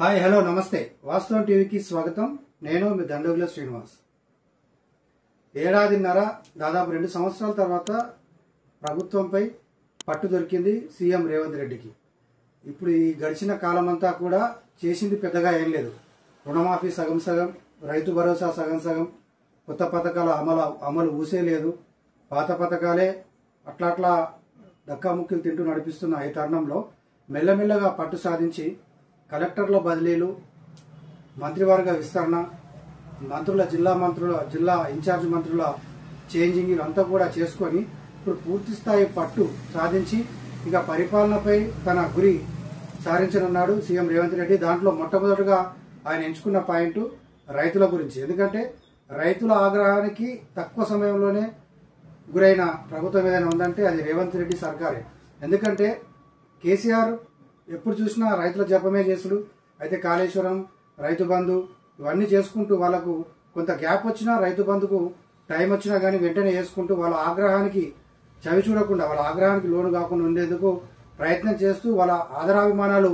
Hi hello నమస్తే వాస్తవం టీవీకి స్వాగతం. నేను మీ దండోగుల శ్రీనివాస్. ఏడాదిన్నర దాదాపు 2 సంవత్సరాల తర్వాత ప్రభుత్వంపై పట్టు దొరికింది సీఎం రేవంత్ రెడ్డికి. ఇప్పుడు ఈ గడిచిన కాలమంతా కూడా చేసింది పెద్దగా ఏం లేదు. రుణమాఫీ సగం సగం, రైతు భరోసా సగం సగం, కొత్త పథకాల అమలు ఊసే లేదు. పాత పథకాలే అట్లా దక్కాముక్కీలు తింటూ నడిపిస్తున్న ఈ తరుణంలో మెల్లమెల్లగా పట్టు సాధించి కలెక్టర్ల బదిలీలు, మంత్రివర్గ విస్తరణ, జిల్లా ఇన్ఛార్జ్ మంత్రుల చేంజింగ్ ఇదంతా కూడా చేసుకొని ఇప్పుడు పూర్తి స్థాయి పట్టు సాధించి ఇక పరిపాలనపై తన గురి సారించనున్నాడు సీఎం రేవంత్ రెడ్డి. దాంట్లో మొట్టమొదటిగా ఆయన ఎంచుకున్న పాయింట్ రైతుల గురించి. ఎందుకంటే రైతుల ఆగ్రహానికి తక్కువ సమయంలోనే గురైన ప్రభుత్వం ఏదైనా ఉందంటే అది రేవంత్ రెడ్డి సర్కారే. ఎందుకంటే కేసీఆర్ ఎప్పుడు చూసినా రైతుల జపమే చేసుడు. అయితే కాళేశ్వరం, రైతు బంధు ఇవన్నీ చేసుకుంటూ వాళ్ళకు కొంత గ్యాప్ వచ్చినా రైతు బంధుకు టైం వచ్చినా కానీ వెంటనే చేసుకుంటూ వాళ్ళ ఆగ్రహానికి చవి చూడకుండా, వాళ్ళ ఆగ్రహానికి లోను కాకుండా ఉండేందుకు ప్రయత్నం చేస్తూ వాళ్ళ ఆదరాభిమానాలు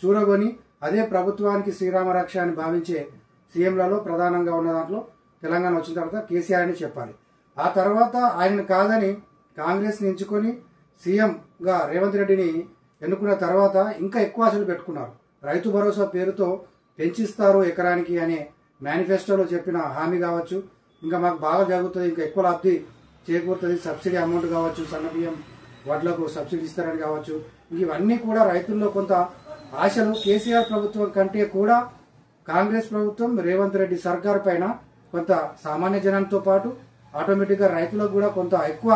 చూరగొని అదే ప్రభుత్వానికి శ్రీరామ రక్ష అని భావించే సీఎంలలో ప్రధానంగా ఉన్న దాంట్లో తెలంగాణ వచ్చిన తర్వాత కేసీఆర్ అని చెప్పాలి. ఆ తర్వాత ఆయనను కాదని కాంగ్రెస్ని ఎంచుకొని సీఎంగా రేవంత్ రెడ్డిని ఎన్నుకున్న తర్వాత ఇంకా ఎక్కువ ఆశలు పెట్టుకున్నారు. రైతు భరోసా పేరుతో పెంచిస్తారు ఎకరానికి అనే మేనిఫెస్టోలో చెప్పిన హామీ కావచ్చు, ఇంకా మాకు బాగా జరుగుతుంది, ఇంకా ఎక్కువ లబ్ధి చేకూరుతుంది, సబ్సిడీ అమౌంట్ కావచ్చు, సన్న బియ్యం వడ్లకు సబ్సిడీ ఇస్తారని కావచ్చు, ఇవన్నీ కూడా రైతుల్లో కొంత ఆశలు కేసీఆర్ ప్రభుత్వం కంటే కూడా కాంగ్రెస్ ప్రభుత్వం రేవంత్ రెడ్డి సర్కార్ పైన కొంత సామాన్య జనంతో పాటు ఆటోమేటిక్గా రైతులకు కూడా కొంత ఎక్కువ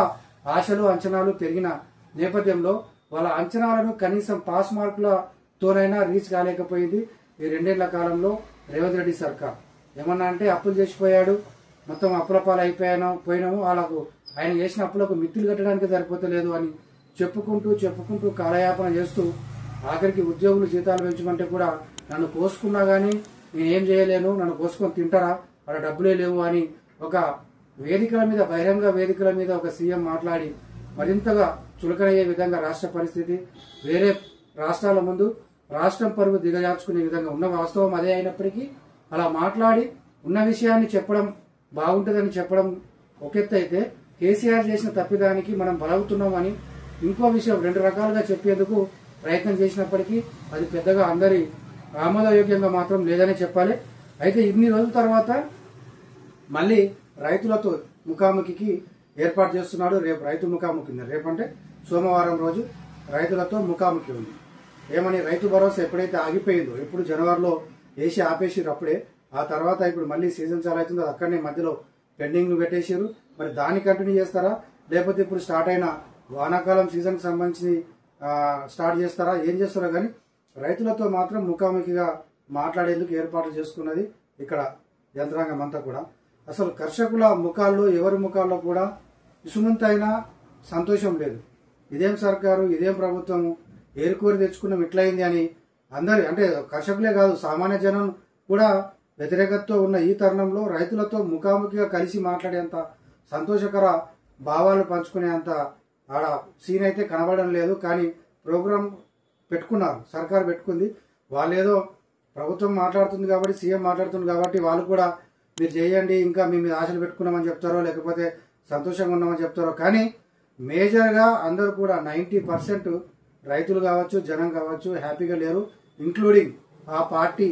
ఆశలు అంచనాలు పెరిగిన నేపథ్యంలో వాళ్ళ అంచనాలను కనీసం పాస్ మార్కులతోనైనా రీచ్ కాలేకపోయింది ఈ 2 ఏళ్ల కాలంలో రేవంత్ రెడ్డి సర్కార్. ఏమన్నా అంటే అప్పులు చేసిపోయాడు, మొత్తం అప్పుల పాలు పోయినాము, వాళ్ళకు ఆయన చేసిన అప్పులకు మిత్తులు కట్టడానికి సరిపోతలేదు అని చెప్పుకుంటూ కాలయాపన చేస్తూ ఆఖరికి ఉద్యోగులు జీతాలు పెంచమంటే కూడా నన్ను కోసుకున్నా కానీ నేనేం చేయలేను, నన్ను కోసుకొని తింటారా, వాళ్ళ డబ్బులే లేవు అని ఒక వేదికల మీద, బహిరంగ వేదికల మీద ఒక సీఎం మాట్లాడి మరింతగా చులకనయ్యే విధంగా రాష్ట్ర పరిస్థితి, వేరే రాష్ట్రాల ముందు రాష్ట్రం పరుగు దిగజార్చుకునే విధంగా ఉన్న వాస్తవం అదే అయినప్పటికీ అలా మాట్లాడి ఉన్న విషయాన్ని చెప్పడం బాగుంటుందని చెప్పడం ఒక ఎత్తు అయితే, కేసీఆర్ చేసిన తప్పిదానికి మనం బలవుతున్నామని ఇంకో విషయం 2 రకాలుగా చెప్పేందుకు ప్రయత్నం చేసినప్పటికీ అది పెద్దగా అందరి ఆమోదయోగ్యంగా మాత్రం లేదనే చెప్పాలి. అయితే ఇన్ని రోజుల తర్వాత మళ్ళీ రైతులతో ముఖాముఖికి ఏర్పాటు చేస్తున్నాడు. రేపు రైతు ముఖాముఖి ఉంది. రేపంటే సోమవారం రోజు రైతులతో ముఖాముఖి ఉంది. ఏమని, రైతు భరోసా ఎప్పుడైతే ఆగిపోయిందో, ఎప్పుడు జనవరిలో వేసి ఆపేసిరు అప్పుడే, ఆ తర్వాత ఇప్పుడు మళ్ళీ సీజన్ చాలా అవుతుందో అది అక్కడనే మధ్యలో పెండింగ్ పెట్టేసారు. మరి దాన్ని కంటిన్యూ చేస్తారా, లేకపోతే ఇప్పుడు స్టార్ట్ అయిన వానాకాలం సీజన్కి సంబంధించి స్టార్ట్ చేస్తారా, ఏం చేస్తారో కానీ రైతులతో మాత్రం ముఖాముఖిగా మాట్లాడేందుకు ఏర్పాట్లు చేసుకున్నది ఇక్కడ యంత్రాంగం అంతా కూడా. అసలు కర్షకుల ముఖాల్లో, ఎవరి ముఖాల్లో కూడా ఇసుమంతైనా సంతోషం లేదు. ఇదేం సర్కారు, ఇదేం ప్రభుత్వము, ఏరుకోరి తెచ్చుకున్నాం ఇట్లయింది అని అందరి, అంటే కర్షకులే కాదు సామాన్య జనం కూడా వ్యతిరేకతతో ఉన్న ఈ తరుణంలో రైతులతో ముఖాముఖిగా కలిసి మాట్లాడేంత సంతోషకర భావాలు పంచుకునేంత ఆడ సీన్ అయితే కనబడడం లేదు. కానీ ప్రోగ్రాం పెట్టుకున్నారు, సర్కారు పెట్టుకుంది. వాళ్ళేదో ప్రభుత్వం మాట్లాడుతుంది కాబట్టి, సీఎం మాట్లాడుతుంది కాబట్టి వాళ్ళు కూడా మీరు చేయండి, ఇంకా మీ మీద ఆశలు పెట్టుకున్నామని చెప్తారో, లేకపోతే సంతోషంగా ఉన్నామని చెప్తారో, కానీ మేజర్గా అందరూ కూడా 90% రైతులు కావచ్చు, జనం కావచ్చు హ్యాపీగా లేరు. ఇంక్లూడింగ్ ఆ పార్టీ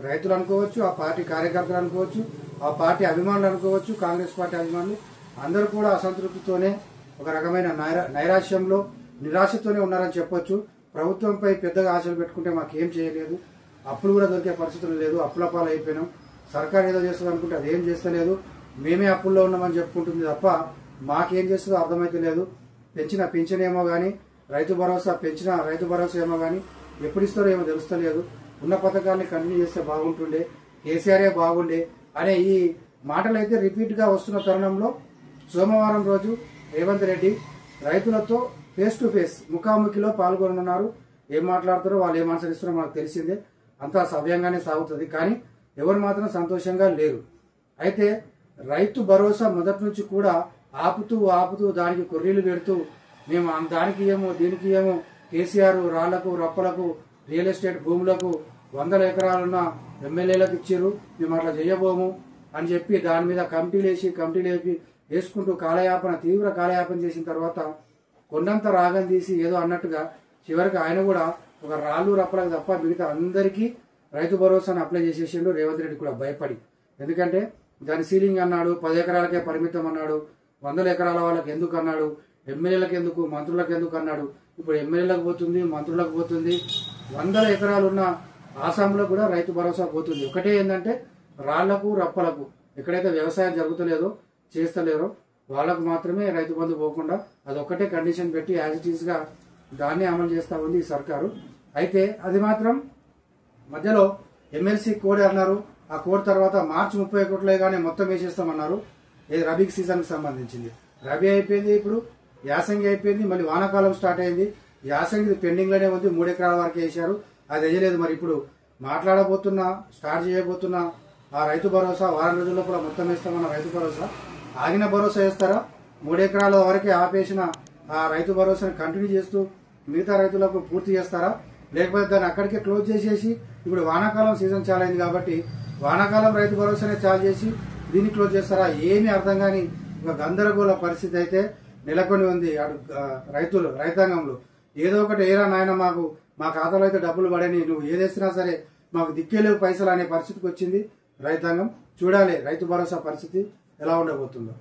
రైతులు అనుకోవచ్చు, ఆ పార్టీ కార్యకర్తలు అనుకోవచ్చు, ఆ పార్టీ అభిమానులు అనుకోవచ్చు, కాంగ్రెస్ పార్టీ అభిమానులు అందరూ కూడా అసంతృప్తితోనే, ఒక రకమైన నైరాశ్యంలో, నిరాశతోనే ఉన్నారని చెప్పొచ్చు. ప్రభుత్వంపై పెద్దగా ఆశలు పెట్టుకుంటే మాకేం చేయలేదు, అప్పులు కూడా దొరికే పరిస్థితులు లేదు, అప్పుల పాలు అయిపోయినాం, సర్కార్ ఏదో చేస్తుంది అనుకుంటే అదేం చేస్తలేదు, మేమే అప్పుల్లో ఉన్నామని చెప్పుకుంటుంది తప్ప మాకేం చేస్తుందో అర్థమైతే లేదు. పెంచిన పింఛన్ ఏమో కానీ, రైతు భరోసా ఏమో కానీ ఎప్పుడు ఇస్తారో ఏమో తెలుస్తలేదు. ఉన్న పథకాన్ని కంటిన్యూ చేస్తే బాగుంటుండే, కేసీఆరే బాగుండే అనే ఈ మాటలు అయితే రిపీట్గా వస్తున్న తరుణంలో సోమవారం రోజు రేవంత్ రెడ్డి రైతులతో ఫేస్ టు ఫేస్ ముఖాముఖిలో పాల్గొనున్నారు. ఏం మాట్లాడతారో, వాళ్ళు ఏం అనుసరిస్తారో మనకు తెలిసిందే. అంతా సవ్యంగానే సాగుతుంది, కానీ ఎవరు మాత్రం సంతోషంగా లేరు. అయితే రైతు భరోసా మొదటి నుంచి కూడా ఆపుతూ దానికి కొర్రీలు పెడుతూ మేము దానికి ఏమో దీనికి ఏమో కేసీఆర్ రాళ్లకు రప్పలకు రియల్ ఎస్టేట్ భూములకు 100 ఎకరాలున్న ఎమ్మెల్యేలకు ఇచ్చారు, మేము అట్లా చేయబోము అని చెప్పి దాని మీద కమిటీలు వేసుకుంటూ తీవ్ర కాలయాపన చేసిన తర్వాత కొండంత రాగం తీసి ఏదో అన్నట్టుగా చివరికి ఆయన కూడా ఒక రాళ్ళు రప్పలకు తప్ప మిగతా అందరికీ రైతు భరోసాను అప్లై చేసేసిండు రేవంత్ రెడ్డి కూడా భయపడి. ఎందుకంటే దాని సీలింగ్ అన్నాడు, 10 ఎకరాలకే పరిమితం అన్నాడు, 100 ఎకరాల వాళ్ళకి ఎందుకు అన్నాడు, ఎమ్మెల్యేలకు ఎందుకు, మంత్రులకు ఎందుకు అన్నాడు. ఇప్పుడు ఎమ్మెల్యేలకు పోతుంది, మంత్రులకు పోతుంది, 100 ఎకరాలున్న ఆసాంలో కూడా రైతు భరోసా పోతుంది. ఒకటే ఏంటంటే రాళ్లకు రప్పలకు ఎక్కడైతే వ్యవసాయం జరుగుతలేదో చేస్తలేరో వాళ్ళకు మాత్రమే రైతు బంధు పోకుండా అదొక్కటే కండిషన్ పెట్టి యాజ్ ఇట్ ఈస్ గా దాన్ని అమలు చేస్తా ఉంది ఈ సర్కారు. అయితే అది మాత్రం మధ్యలో ఎమ్మెల్సీ కోడ్ అన్నారు. ఆ కోడ్ తర్వాత మార్చి 31 మొత్తం వేసేస్తామన్నారు. ఇది రబీ సీజన్ కి సంబంధించింది. రబీ అయిపోయింది, ఇప్పుడు యాసంగి అయిపోయింది, మళ్ళీ వానాకాలం స్టార్ట్ అయింది. యాసంగి పెండింగ్ లోనే ఉంది, 3 ఎకరాల వరకు వేశారు, అది వేయలేదు. మరి ఇప్పుడు స్టార్ట్ చేయబోతున్నా ఆ రైతు భరోసా వారం రోజుల లోపల మొత్తం వేస్తామన్న రైతు భరోసా ఆగిన భరోసా వేస్తారా? 3 ఎకరాల వరకే ఆపేసిన ఆ రైతు భరోసాను కంటిన్యూ చేస్తూ మిగతా రైతులకు పూర్తి చేస్తారా? లేకపోతే దాన్ని అక్కడికే క్లోజ్ చేసేసి ఇప్పుడు వానాకాలం సీజన్ చాలా అయింది కాబట్టి వానాకాలం రైతు భరోసానే చాలు చేసి దీన్ని క్లోజ్ చేస్తారా? ఏమీ అర్థం కాని ఒక గందరగోళ పరిస్థితి అయితే నెలకొని ఉంది రైతాంగంలో. ఏదో ఒకటి ఏరా నాయన మా ఖాతాలో అయితే డబ్బులు పడని, నువ్వు ఏదేసినా సరే మాకు దిక్కేలేవు పైసలు అనే పరిస్థితికి వచ్చింది రైతాంగం. చూడాలి రైతు భరోసా పరిస్థితి ఎలా ఉండబోతుందో.